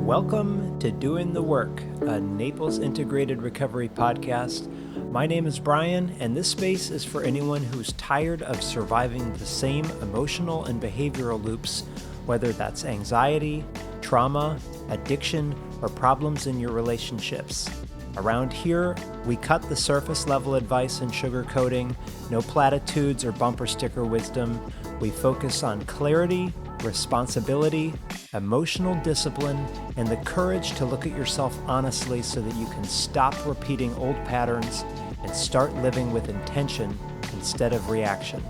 Welcome to Doing the Work, a Naples Integrated Recovery podcast. My name is Brian, and this space is for anyone who's tired of surviving the same emotional and behavioral loops, whether that's anxiety, trauma, addiction, or problems in your relationships. Around here, we cut the surface level advice and sugarcoating, no platitudes or bumper sticker wisdom. We focus on clarity, responsibility, emotional discipline, and the courage to look at yourself honestly so that you can stop repeating old patterns and start living with intention instead of reaction.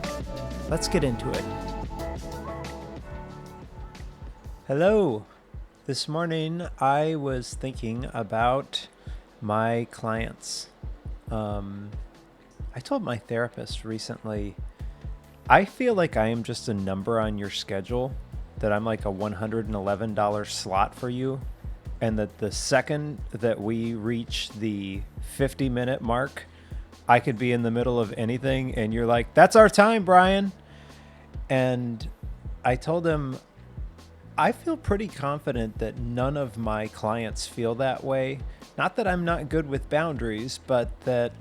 Let's get into it. Hello. This morning I was thinking about my clients. I told my therapist recently, I feel like I am just a number on your schedule, that I'm like a $111 slot for you, and that the second that we reach the 50-minute mark, I could be in the middle of anything, and you're like, that's our time, Brian. And I told him, I feel pretty confident that none of my clients feel that way. Not that I'm not good with boundaries, but that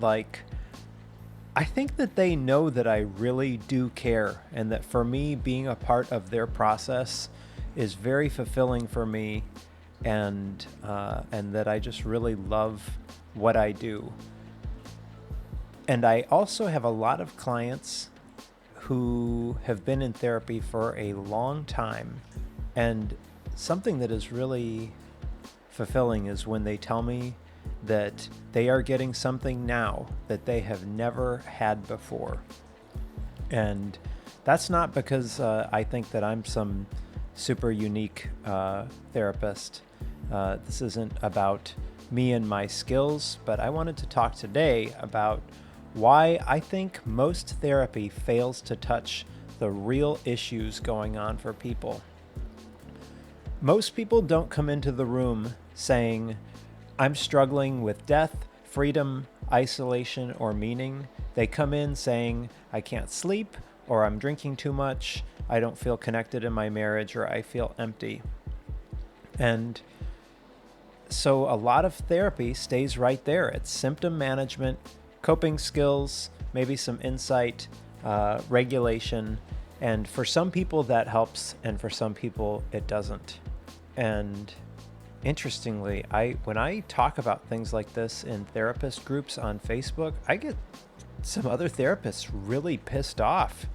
I think that they know that I really do care, and that for me, being a part of their process is very fulfilling for me, and that I just really love what I do. And I also have a lot of clients who have been in therapy for a long time, and something that is really fulfilling is when they tell me that they are getting something now that they have never had before. And that's not because I think that I'm some super unique therapist. This isn't about me and my skills, but I wanted to talk today about why I think most therapy fails to touch the real issues going on for people. Most people don't come into the room saying, I'm struggling with death, freedom, isolation, or meaning. They come in saying, I can't sleep, or I'm drinking too much, I don't feel connected in my marriage, or I feel empty. And so a lot of therapy stays right there. It's symptom management, coping skills, maybe some insight, regulation. And for some people that helps, and for some people it doesn't. And interestingly, when I talk about things like this in therapist groups on Facebook, I get some other therapists really pissed off.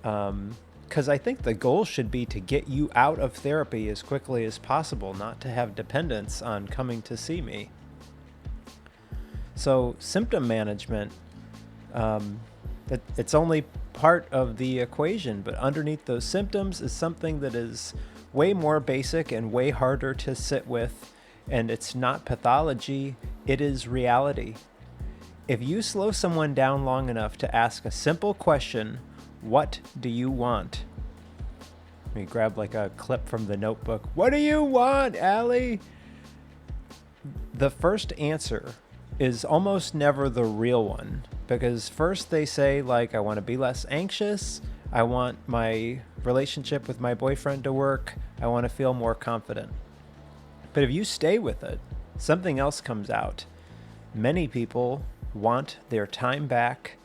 Because I think the goal should be to get you out of therapy as quickly as possible, not to have dependence on coming to see me. So symptom management, it's only part of the equation, but underneath those symptoms is something that is way more basic and way harder to sit with, and it's not pathology, it is reality. If you slow someone down long enough to ask a simple question, what do you want? Let me grab a clip from the notebook. What do you want, Allie? The first answer is almost never the real one, because first they say I want to be less anxious, I want my relationship with my boyfriend to work, I want to feel more confident. But if you stay with it, something else comes out. Many people want their time back.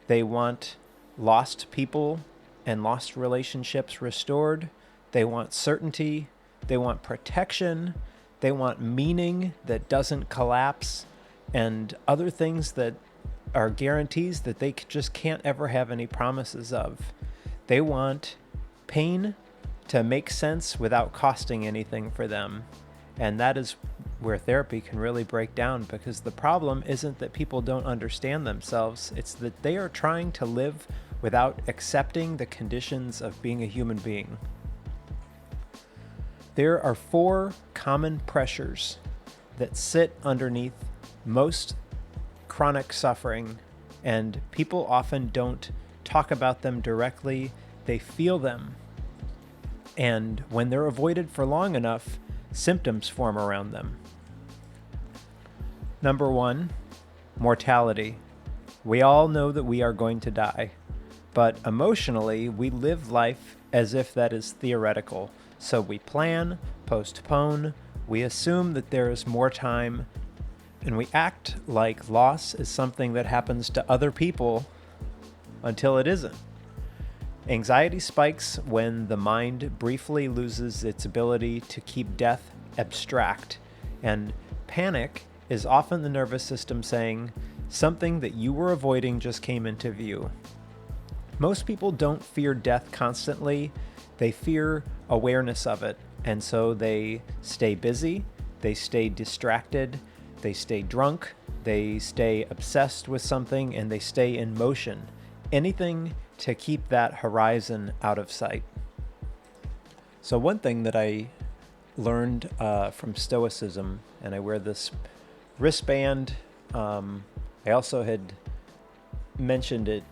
They want lost people and lost relationships restored. They want certainty. They want protection. They want meaning that doesn't collapse, and other things that are guarantees that they just can't ever have any promises of. They want pain to make sense without costing anything for them. And that is where therapy can really break down, because the problem isn't that people don't understand themselves, it's that they are trying to live without accepting the conditions of being a human being. There are 4 common pressures that sit underneath most chronic suffering, and people often don't talk about them directly. They feel them. And when they're avoided for long enough, symptoms form around them. Number 1, mortality. We all know that we are going to die, but emotionally, we live life as if that is theoretical. So we plan, postpone, We assume that there is more time, and we act like loss is something that happens to other people until it isn't. Anxiety spikes when the mind briefly loses its ability to keep death abstract, and panic is often the nervous system saying, something that you were avoiding just came into view. Most people don't fear death constantly, they fear awareness of it, and so they stay busy, they stay distracted, they stay drunk, they stay obsessed with something, and they stay in motion. Anything to keep that horizon out of sight. So one thing that I learned from Stoicism, and I wear this wristband, I also had mentioned it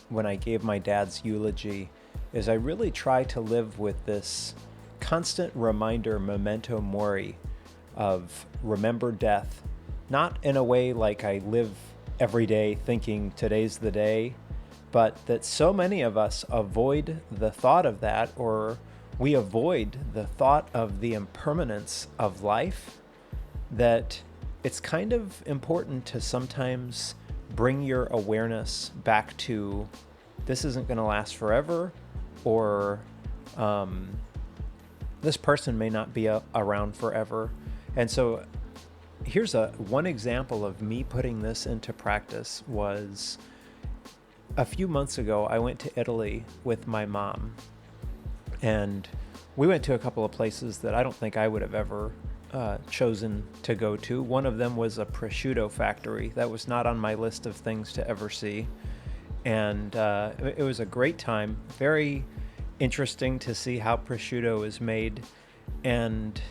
when I gave my dad's eulogy, is I really try to live with this constant reminder, memento mori, of remember death, not in a way like I live every day thinking today's the day, but that so many of us avoid the thought of that, or we avoid the thought of the impermanence of life, that it's kind of important to sometimes bring your awareness back to this isn't going to last forever, or this person may not be around forever. And so here's one example of me putting this into practice was a few months ago, I went to Italy with my mom, and we went to a couple of places that I don't think I would have ever chosen to go to. One of them was a prosciutto factory. That was not on my list of things to ever see. And it was a great time, very interesting to see how prosciutto is made. And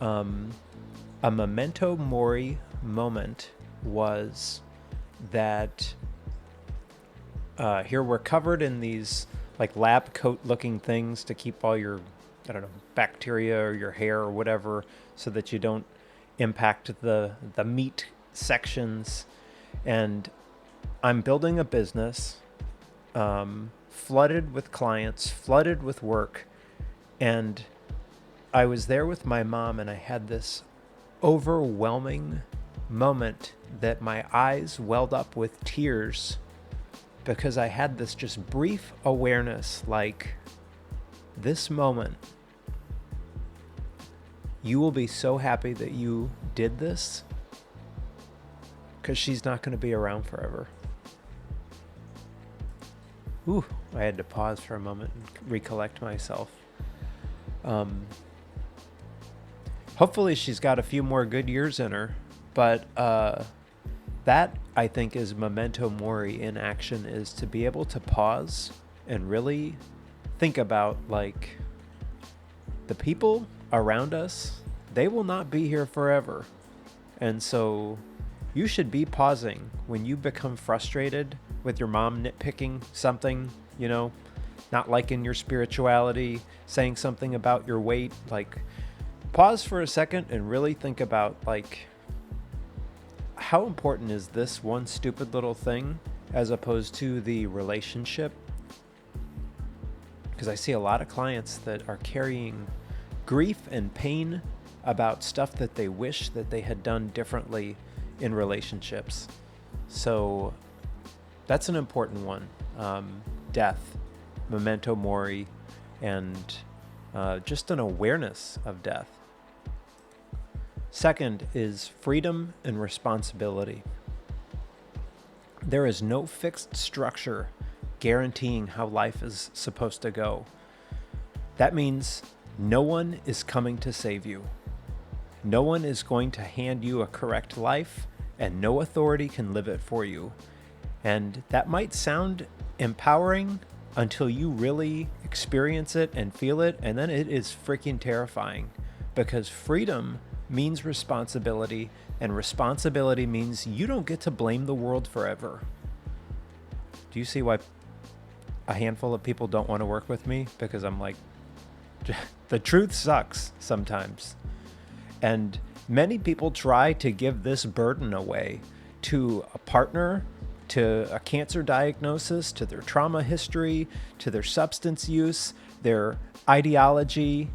a memento mori moment was that here we're covered in these like lab coat looking things to keep all your, I don't know, bacteria or your hair or whatever, so that you don't impact the meat sections. And I'm building a business, flooded with clients, flooded with work. And I was there with my mom, and I had this overwhelming moment that my eyes welled up with tears, because I had this just brief awareness, like, this moment, you will be so happy that you did this, because she's not going to be around forever. Ooh, I had to pause for a moment and recollect myself. Hopefully she's got a few more good years in her, but that, I think, is memento mori in action, is to be able to pause and really think about, like, the people around us, they will not be here forever. And so you should be pausing when you become frustrated with your mom nitpicking something, you know, not liking your spirituality, saying something about your weight. Like, pause for a second and really think about, like, how important is this one stupid little thing as opposed to the relationship? Because I see a lot of clients that are carrying grief and pain about stuff that they wish that they had done differently in relationships. So that's an important one. Death, memento mori, and just an awareness of death. Second is freedom and responsibility. There is no fixed structure guaranteeing how life is supposed to go. That means no one is coming to save you. No one is going to hand you a correct life, and no authority can live it for you. And that might sound empowering until you really experience it and feel it, and then it is freaking terrifying, because freedom means responsibility, and responsibility means you don't get to blame the world forever. Do you see why a handful of people don't want to work with me? Because I'm like, the truth sucks sometimes. And many people try to give this burden away to a partner, to a cancer diagnosis, to their trauma history, to their substance use, their ideology,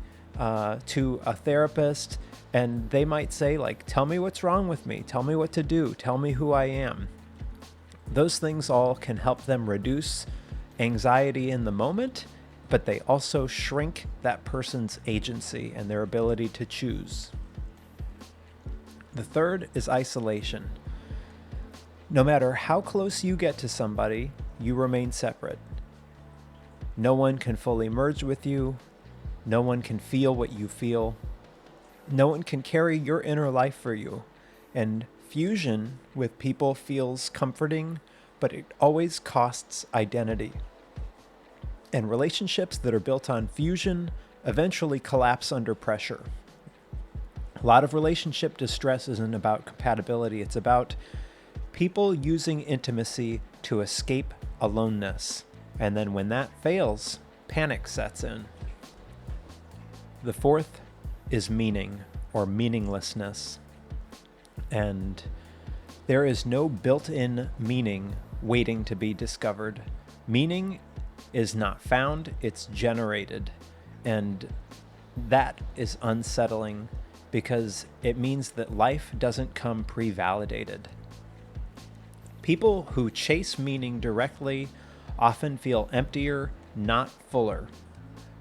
to a therapist, and they might say, like, tell me what's wrong with me, tell me what to do, tell me who I am. Those things all can help them reduce anxiety in the moment, but they also shrink that person's agency and their ability to choose. The third is isolation. No matter how close you get to somebody, you remain separate. No one can fully merge with you. No one can feel what you feel. No one can carry your inner life for you. And fusion with people feels comforting, but it always costs identity. And relationships that are built on fusion eventually collapse under pressure. A lot of relationship distress isn't about compatibility. It's about people using intimacy to escape aloneness. And then when that fails, panic sets in. The fourth is meaning or meaninglessness. And there is no built-in meaning waiting to be discovered. Meaning is not found, it's generated. And that is unsettling because it means that life doesn't come pre-validated. People who chase meaning directly often feel emptier, not fuller,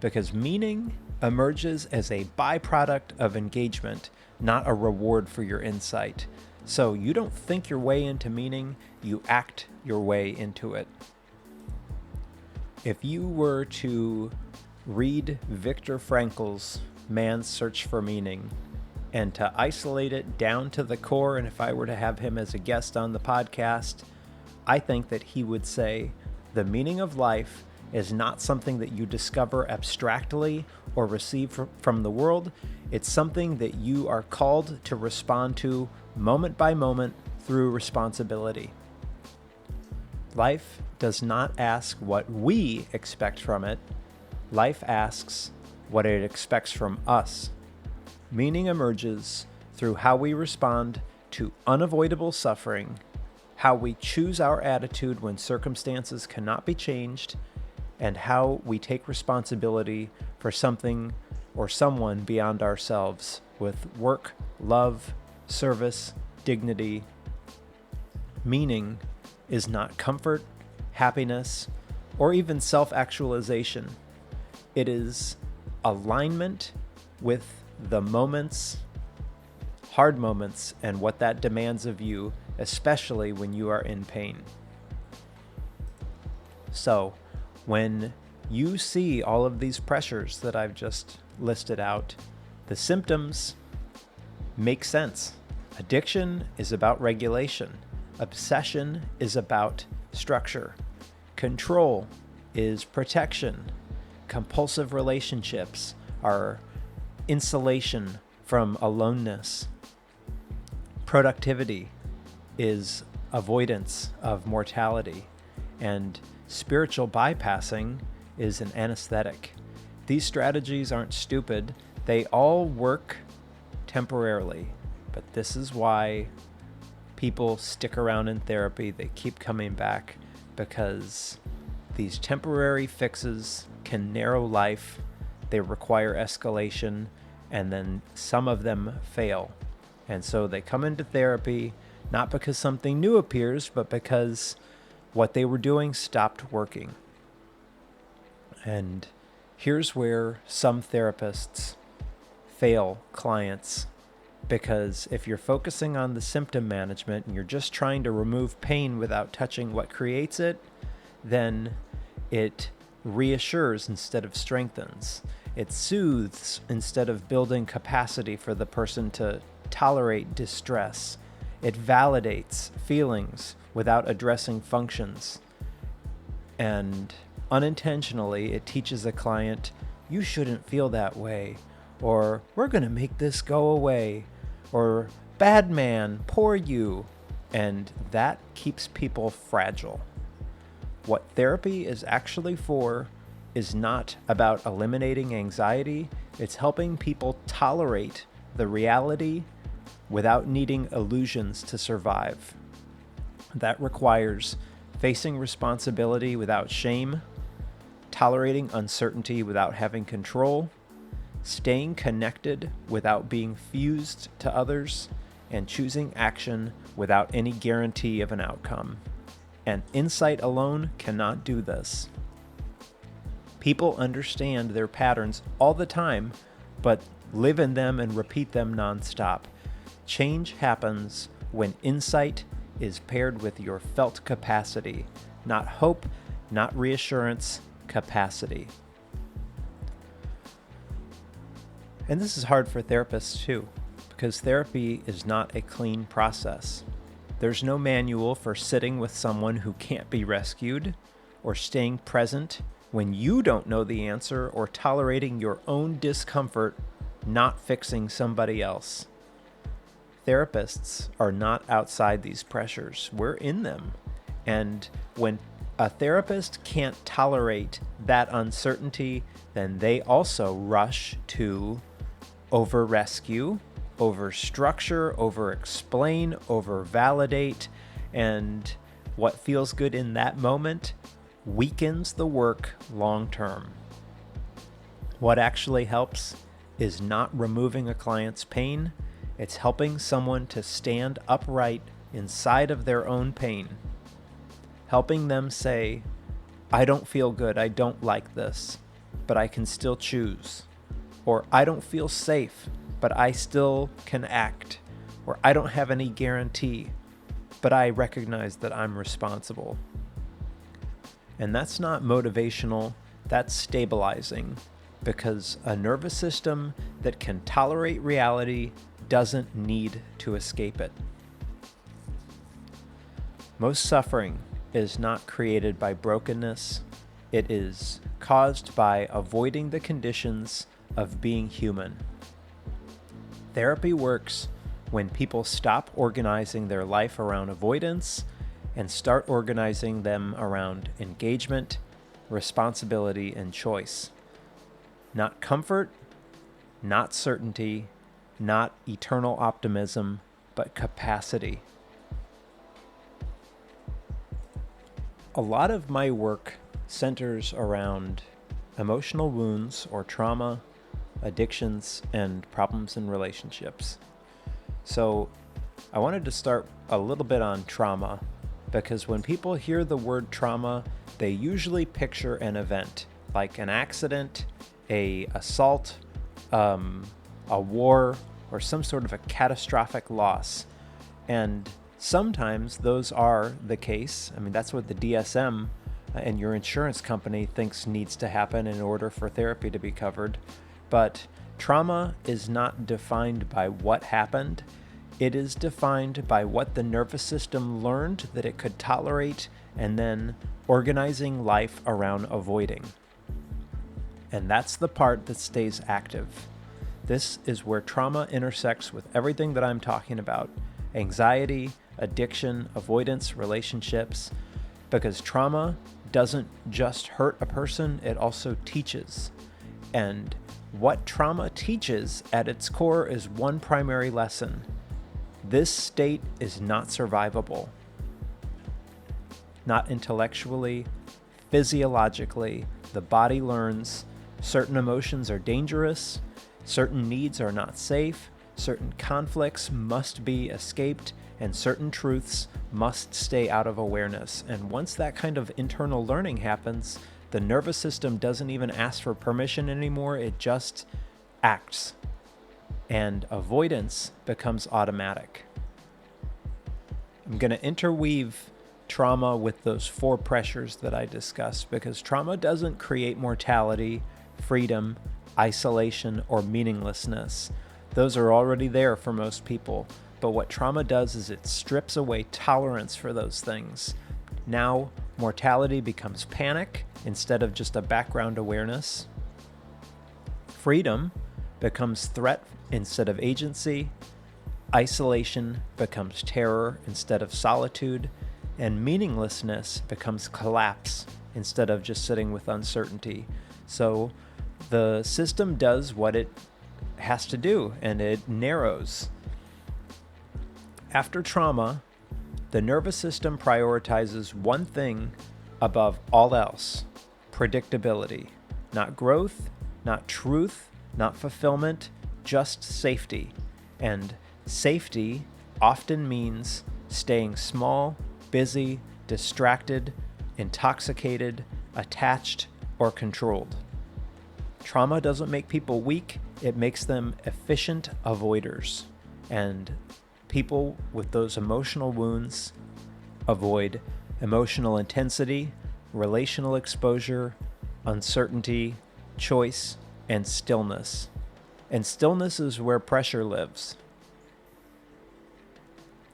because meaning emerges as a byproduct of engagement, not a reward for your insight. So you don't think your way into meaning, you act your way into it. If you were to read Viktor Frankl's Man's Search for Meaning and to isolate it down to the core, and if I were to have him as a guest on the podcast, I think that he would say, the meaning of life is not something that you discover abstractly or receive from the world. It's something that you are called to respond to moment by moment through responsibility. Life does not ask what we expect from it. Life asks what it expects from us. Meaning emerges through how we respond to unavoidable suffering, how we choose our attitude when circumstances cannot be changed, and how we take responsibility for something or someone beyond ourselves with work, love, service, dignity. Meaning is not comfort, happiness, or even self-actualization. It is alignment with the moments, hard moments, and what that demands of you, especially when you are in pain. So, when you see all of these pressures that I've just listed out, the symptoms make sense. Addiction is about regulation. Obsession is about structure. Control is protection. Compulsive relationships are insulation from aloneness. Productivity is avoidance of mortality. And spiritual bypassing is an anesthetic. These strategies aren't stupid. They all work temporarily. But this is why people stick around in therapy. They keep coming back because these temporary fixes can narrow life. They require escalation, and then some of them fail. And so they come into therapy not because something new appears, but because what they were doing stopped working. And here's where some therapists fail clients, because if you're focusing on the symptom management and you're just trying to remove pain without touching what creates it, then it reassures instead of strengthens. It soothes instead of building capacity for the person to tolerate distress. It validates feelings without addressing functions. And unintentionally, it teaches a client, you shouldn't feel that way, or we're going to make this go away, or bad man, poor you. And that keeps people fragile. What therapy is actually for is not about eliminating anxiety. It's helping people tolerate the reality without needing illusions to survive. That requires facing responsibility without shame, tolerating uncertainty without having control, staying connected without being fused to others, and choosing action without any guarantee of an outcome. And insight alone cannot do this. People understand their patterns all the time, but live in them and repeat them nonstop. Change happens when insight is paired with your felt capacity, not hope, not reassurance, capacity. And this is hard for therapists too, because therapy is not a clean process. There's no manual for sitting with someone who can't be rescued, or staying present when you don't know the answer, or tolerating your own discomfort, not fixing somebody else. Therapists are not outside these pressures. We're in them. And when a therapist can't tolerate that uncertainty, then they also rush to over-rescue, over-structure, over-explain, over-validate, and what feels good in that moment weakens the work long-term. What actually helps is not removing a client's pain, it's helping someone to stand upright inside of their own pain. Helping them say, I don't feel good, I don't like this, but I can still choose. Or I don't feel safe, but I still can act. Or I don't have any guarantee, but I recognize that I'm responsible. And that's not motivational, that's stabilizing, because a nervous system that can tolerate reality doesn't need to escape it. Most suffering is not created by brokenness, it is caused by avoiding the conditions of being human. Therapy works when people stop organizing their life around avoidance and start organizing them around engagement, responsibility, and choice. Not comfort, not certainty, not eternal optimism, but capacity. A lot of my work centers around emotional wounds or trauma, addictions, and problems in relationships. So I wanted to start a little bit on trauma, because when people hear the word trauma, they usually picture an event, like an accident, an assault, a war, or some sort of a catastrophic loss. And sometimes those are the case. I mean, that's what the DSM and your insurance company thinks needs to happen in order for therapy to be covered. But trauma is not defined by what happened. It is defined by what the nervous system learned that it could tolerate, and then organizing life around avoiding. And that's the part that stays active. This is where trauma intersects with everything that I'm talking about: anxiety, addiction, avoidance, relationships, because trauma doesn't just hurt a person, it also teaches. And what trauma teaches at its core is one primary lesson: this state is not survivable. Not intellectually, physiologically, the body learns certain emotions are dangerous, certain needs are not safe, certain conflicts must be escaped, and certain truths must stay out of awareness. And once that kind of internal learning happens, the nervous system doesn't even ask for permission anymore, it just acts. And avoidance becomes automatic. I'm going to interweave trauma with those 4 pressures that I discussed, because trauma doesn't create mortality, freedom, isolation, or meaninglessness. Those are already there for most people. But what trauma does is it strips away tolerance for those things. Now, mortality becomes panic instead of just a background awareness. Freedom becomes threat instead of agency. Isolation becomes terror instead of solitude. And meaninglessness becomes collapse instead of just sitting with uncertainty. So the system does what it has to do, and it narrows. After trauma, the nervous system prioritizes one thing above all else: predictability. Not growth, not truth, not fulfillment, just safety. And safety often means staying small, busy, distracted, intoxicated, attached, or controlled. Trauma doesn't make people weak, it makes them efficient avoiders. And people with those emotional wounds avoid emotional intensity, relational exposure, uncertainty, choice, and stillness. And stillness is where pressure lives.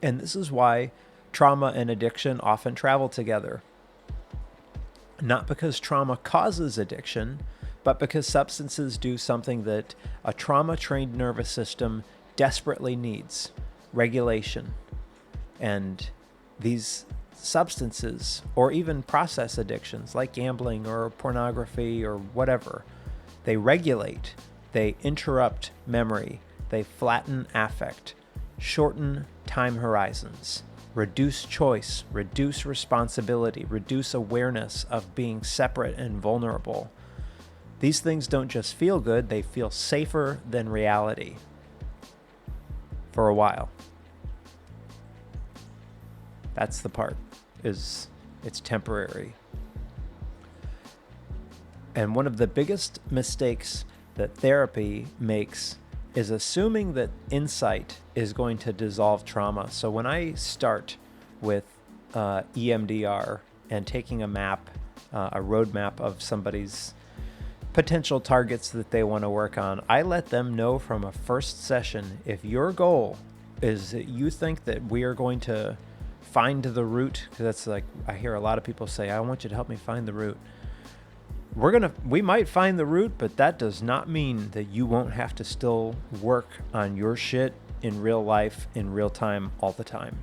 And this is why trauma and addiction often travel together. Not because trauma causes addiction, but because substances do something that a trauma-trained nervous system desperately needs: regulation. And these substances, or even process addictions like gambling or pornography or whatever, they regulate, they interrupt memory, they flatten affect, shorten time horizons, reduce choice, reduce responsibility, reduce awareness of being separate and vulnerable. These things don't just feel good, they feel safer than reality for a while. That's the part, is it's temporary. And one of the biggest mistakes that therapy makes is assuming that insight is going to dissolve trauma. So when I start with EMDR and taking a map, a roadmap of somebody's potential targets that they want to work on, I let them know from a first session, if your goal is that you think that we are going to find the root, because that's like, I hear a lot of people say, I want you to help me find the root. We might find the root, but that does not mean that you won't have to still work on your shit in real life, in real time, all the time.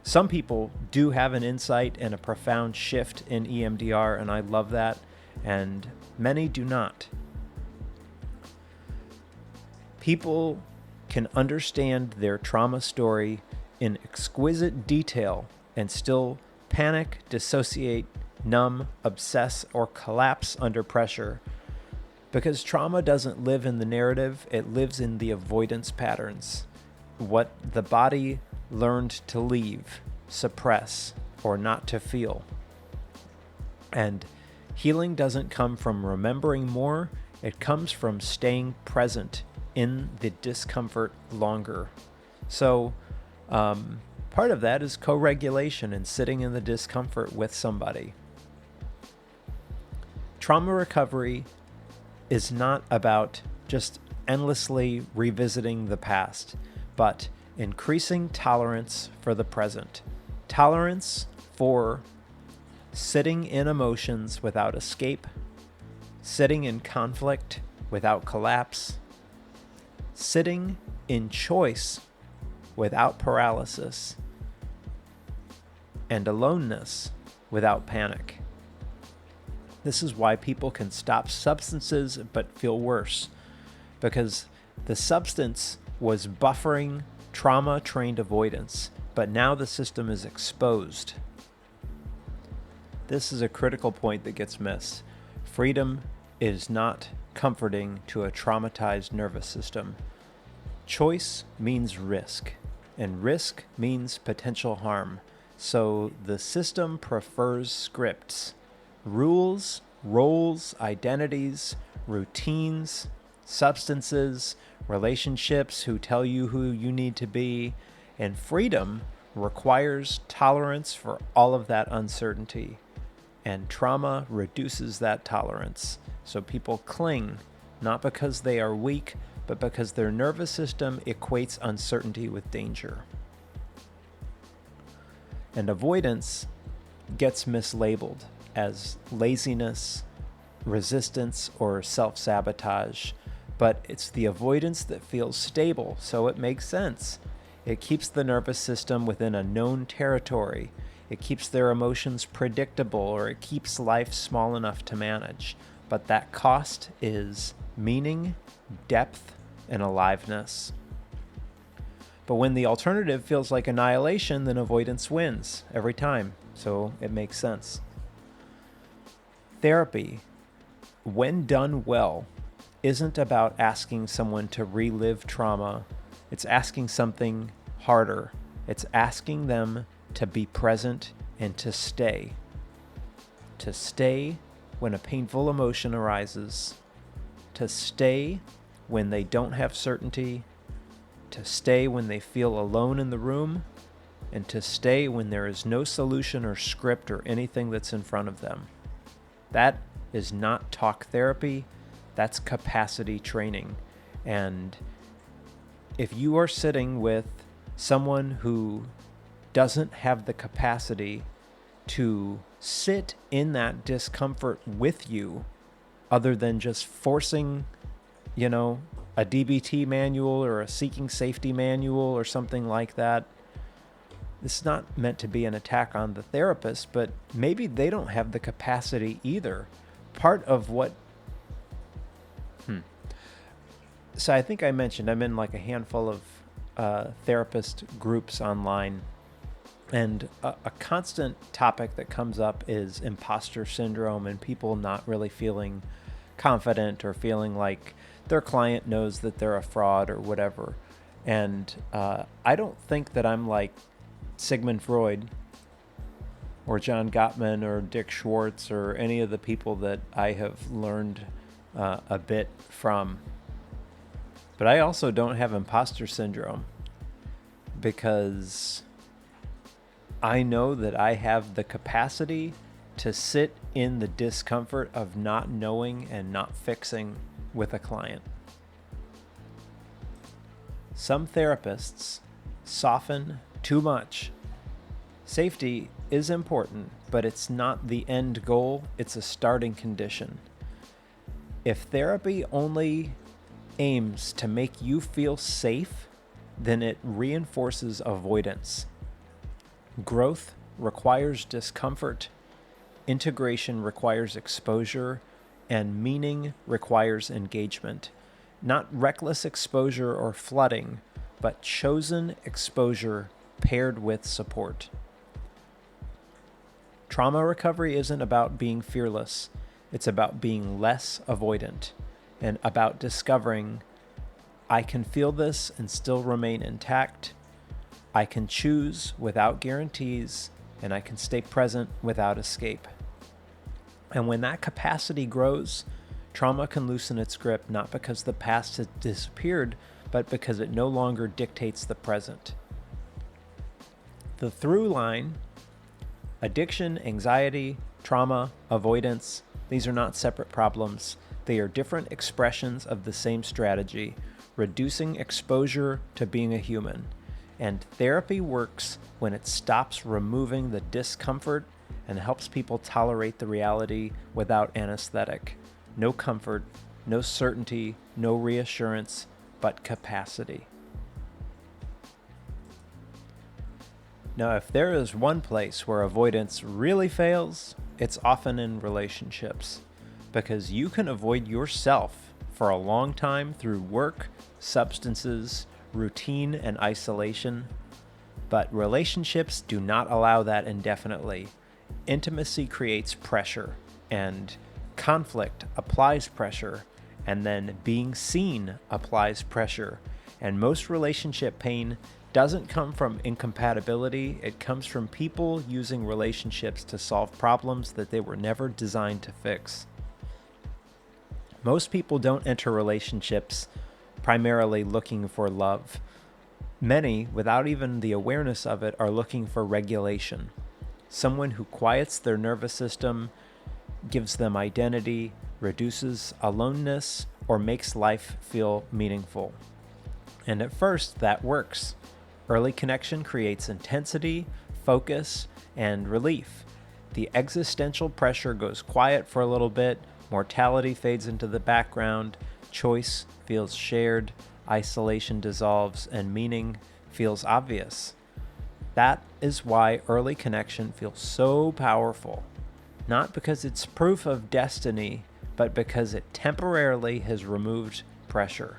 Some people do have an insight and a profound shift in EMDR, and I love that, and many do not. People can understand their trauma story in exquisite detail and still panic, dissociate, numb, obsess, or collapse under pressure, because trauma doesn't live in the narrative, it lives in the avoidance patterns, what the body learned to leave, suppress, or not to feel. And healing doesn't come from remembering more, it comes from staying present in the discomfort longer. So part of that is co-regulation and sitting in the discomfort with somebody. Trauma recovery is not about just endlessly revisiting the past, but increasing tolerance for the present. Tolerance for sitting in emotions without escape, sitting in conflict without collapse, sitting in choice without paralysis, and aloneness without panic. This is why people can stop substances but feel worse, because the substance was buffering trauma-trained avoidance, but now the system is exposed. This is a critical point that gets missed. Freedom is not comforting to a traumatized nervous system. Choice means risk, and risk means potential harm. So the system prefers scripts, rules, roles, identities, routines, substances, relationships who tell you who you need to be, and freedom requires tolerance for all of that uncertainty. And trauma reduces that tolerance. So people cling, not because they are weak, but because their nervous system equates uncertainty with danger. And avoidance gets mislabeled as laziness, resistance, or self-sabotage. But it's the avoidance that feels stable, so it makes sense. It keeps the nervous system within a known territory. It keeps their emotions predictable, or it keeps life small enough to manage. But that cost is meaning, depth, and aliveness. But when the alternative feels like annihilation, then avoidance wins every time. So it makes sense. Therapy, when done well, isn't about asking someone to relive trauma. It's asking something harder. It's asking them to be present and to stay. To stay when a painful emotion arises. To stay when they don't have certainty. To stay when they feel alone in the room. And to stay when there is no solution or script or anything that's in front of them. That is not talk therapy. That's capacity training. And if you are sitting with someone who doesn't have the capacity to sit in that discomfort with you, other than just forcing, a DBT manual or a seeking safety manual or something like that, this is not meant to be an attack on the therapist, but maybe they don't have the capacity either. Part of what... So I think I mentioned I'm in like a handful of therapist groups online, and a constant topic that comes up is imposter syndrome and people not really feeling confident or feeling like their client knows that they're a fraud or whatever. And I don't think that I'm like Sigmund Freud or John Gottman or Dick Schwartz or any of the people that I have learned a bit from. But I also don't have imposter syndrome because I know that I have the capacity to sit in the discomfort of not knowing and not fixing with a client. Some therapists soften too much. Safety is important, but it's not the end goal. It's a starting condition. If therapy only aims to make you feel safe, then it reinforces avoidance. Growth requires discomfort, integration requires exposure, and meaning requires engagement. Not reckless exposure or flooding, but chosen exposure paired with support. Trauma recovery isn't about being fearless. It's about being less avoidant and about discovering I can feel this and still remain intact. I can choose without guarantees, and I can stay present without escape. And when that capacity grows, trauma can loosen its grip, not because the past has disappeared, but because it no longer dictates the present. The through line: addiction, anxiety, trauma, avoidance, these are not separate problems. They are different expressions of the same strategy, reducing exposure to being a human. And therapy works when it stops removing the discomfort and helps people tolerate the reality without anesthetic. No comfort, no certainty, no reassurance, but capacity. Now, if there is one place where avoidance really fails, it's often in relationships, because you can avoid yourself for a long time through work, substances, routine, and isolation. But relationships do not allow that indefinitely. Intimacy creates pressure, and conflict applies pressure, and then being seen applies pressure. And most relationship pain doesn't come from incompatibility. It comes from people using relationships to solve problems that they were never designed to fix. Most people don't enter relationships primarily looking for love. Many, without even the awareness of it, are looking for regulation. Someone who quiets their nervous system, gives them identity, reduces aloneness, or makes life feel meaningful. And at first, that works. Early connection creates intensity, focus, and relief. The existential pressure goes quiet for a little bit, mortality fades into the background, choice feels shared, isolation dissolves, and meaning feels obvious. That is why early connection feels so powerful. Not because it's proof of destiny, but because it temporarily has removed pressure.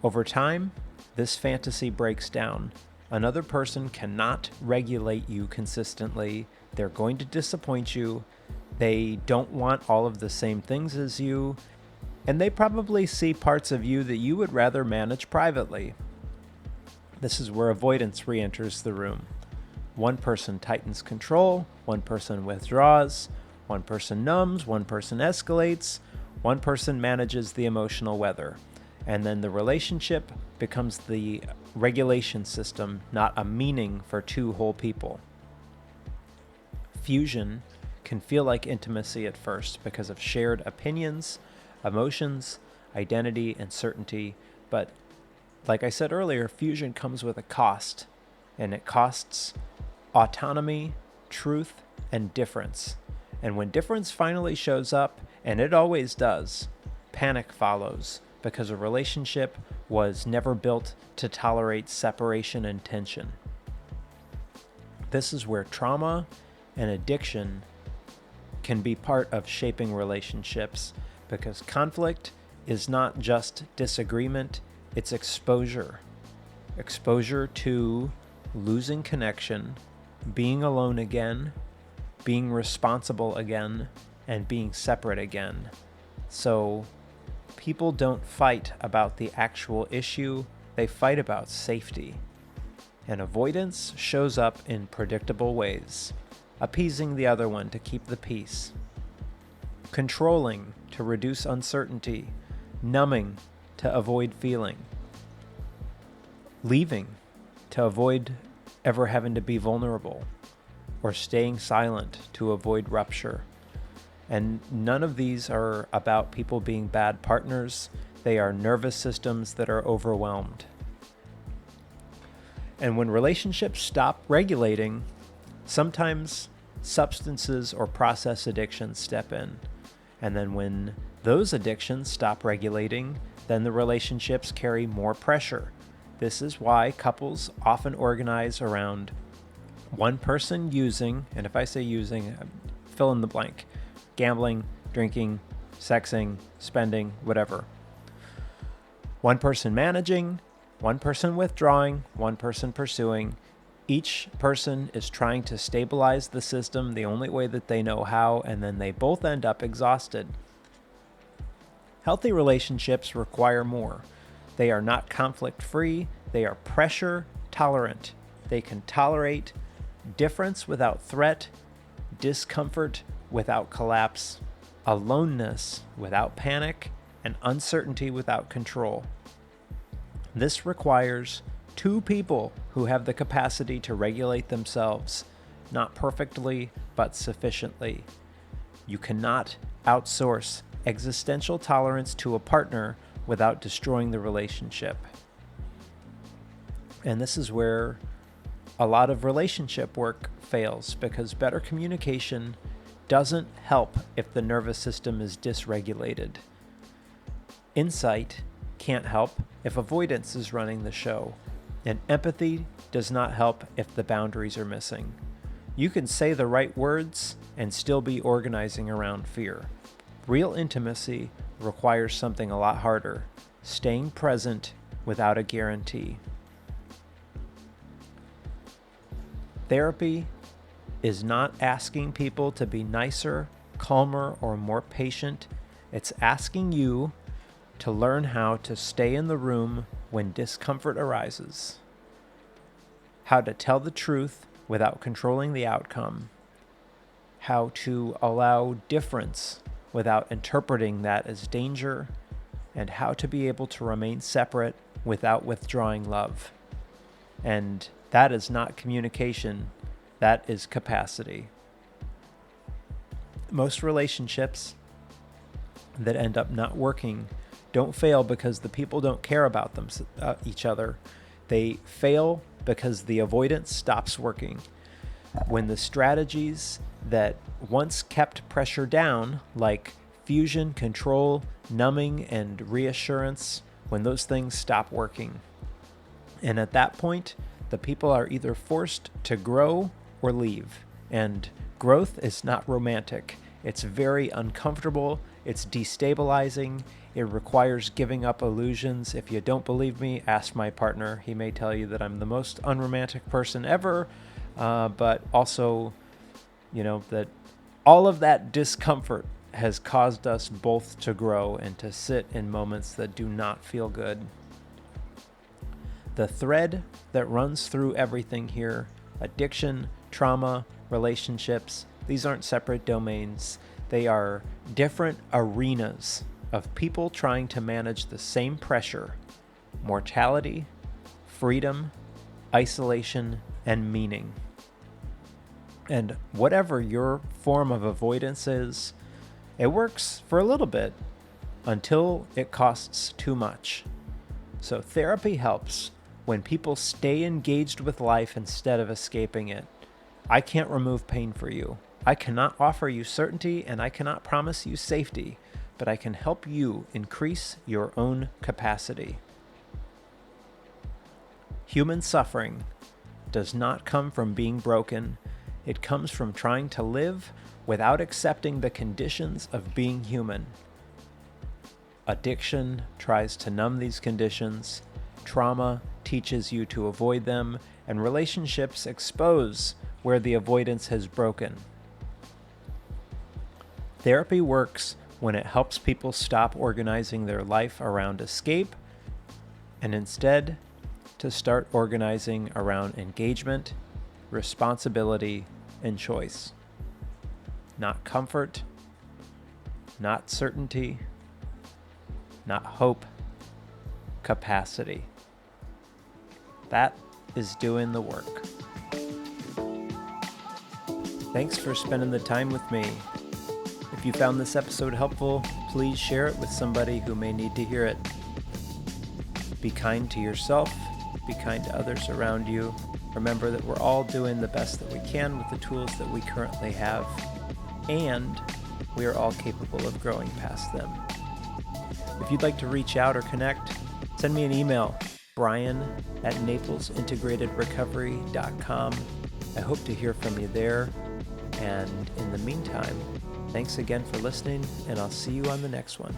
Over time, this fantasy breaks down. Another person cannot regulate you consistently. They're going to disappoint you. They don't want all of the same things as you, and they probably see parts of you that you would rather manage privately. This is where avoidance re-enters the room. One person tightens control, one person withdraws, one person numbs, one person escalates, one person manages the emotional weather. And then the relationship becomes the regulation system, not a meaning for two whole people. Fusion can feel like intimacy at first because of shared opinions, emotions, identity, and certainty. But like I said earlier, fusion comes with a cost, and it costs autonomy, truth, and difference. And when difference finally shows up, and it always does, panic follows because a relationship was never built to tolerate separation and tension. This is where trauma and addiction can be part of shaping relationships, because conflict is not just disagreement, it's exposure. Exposure to losing connection, being alone again, being responsible again, and being separate again. So people don't fight about the actual issue, they fight about safety. And avoidance shows up in predictable ways. Appeasing the other one to keep the peace. Controlling to reduce uncertainty. Numbing to avoid feeling. Leaving to avoid ever having to be vulnerable. Or staying silent to avoid rupture. And none of these are about people being bad partners. They are nervous systems that are overwhelmed. And when relationships stop regulating, sometimes substances or process addictions step in. And then when those addictions stop regulating, then the relationships carry more pressure. This is why couples often organize around one person using, and if I say using, fill in the blank, gambling, drinking, sexing, spending, whatever. One person managing, one person withdrawing, one person pursuing. Each person is trying to stabilize the system the only way that they know how, and then they both end up exhausted. Healthy relationships require more. They are not conflict-free, they are pressure-tolerant. They can tolerate difference without threat, discomfort without collapse, aloneness without panic, and uncertainty without control. This requires two people who have the capacity to regulate themselves, not perfectly, but sufficiently. You cannot outsource existential tolerance to a partner without destroying the relationship. And this is where a lot of relationship work fails, because better communication doesn't help if the nervous system is dysregulated. Insight can't help if avoidance is running the show. And empathy does not help if the boundaries are missing. You can say the right words and still be organizing around fear. Real intimacy requires something a lot harder: staying present without a guarantee. Therapy is not asking people to be nicer, calmer, or more patient. It's asking you to learn how to stay in the room when discomfort arises, how to tell the truth without controlling the outcome, how to allow difference without interpreting that as danger, and how to be able to remain separate without withdrawing love. And that is not communication, that is capacity. Most relationships that end up not working don't fail because the people don't care about each other. They fail because the avoidance stops working. When the strategies that once kept pressure down, like fusion, control, numbing, and reassurance, when those things stop working. And at that point, the people are either forced to grow or leave. And growth is not romantic. It's very uncomfortable. It's destabilizing. It requires giving up illusions. If you don't believe me, ask my partner. He may tell you that I'm the most unromantic person ever, but also, that All of that discomfort has caused us both to grow and to sit in moments that do not feel good. The thread that runs through everything here, addiction, trauma, relationships, these aren't separate domains. They are different arenas of people trying to manage the same pressure: mortality, freedom, isolation, and meaning. And whatever your form of avoidance is, it works for a little bit until it costs too much. So therapy helps when people stay engaged with life instead of escaping it. I can't remove pain for you. I cannot offer you certainty, and I cannot promise you safety, but I can help you increase your own capacity. Human suffering does not come from being broken. It comes from trying to live without accepting the conditions of being human. Addiction tries to numb these conditions. Trauma teaches you to avoid them, and relationships expose where the avoidance has broken. Therapy works when it helps people stop organizing their life around escape and instead to start organizing around engagement, responsibility, and choice. Not comfort, not certainty, not hope, capacity. That is doing the work. Thanks for spending the time with me. If you found this episode helpful, please share it with somebody who may need to hear it. Be kind to yourself, be kind to others around you. Remember that we're all doing the best that we can with the tools that we currently have, and we are all capable of growing past them. If you'd like to reach out or connect, send me an email, brian@naplesintegratedrecovery.com. I hope to hear from you there. And in the meantime, thanks again for listening, and I'll see you on the next one.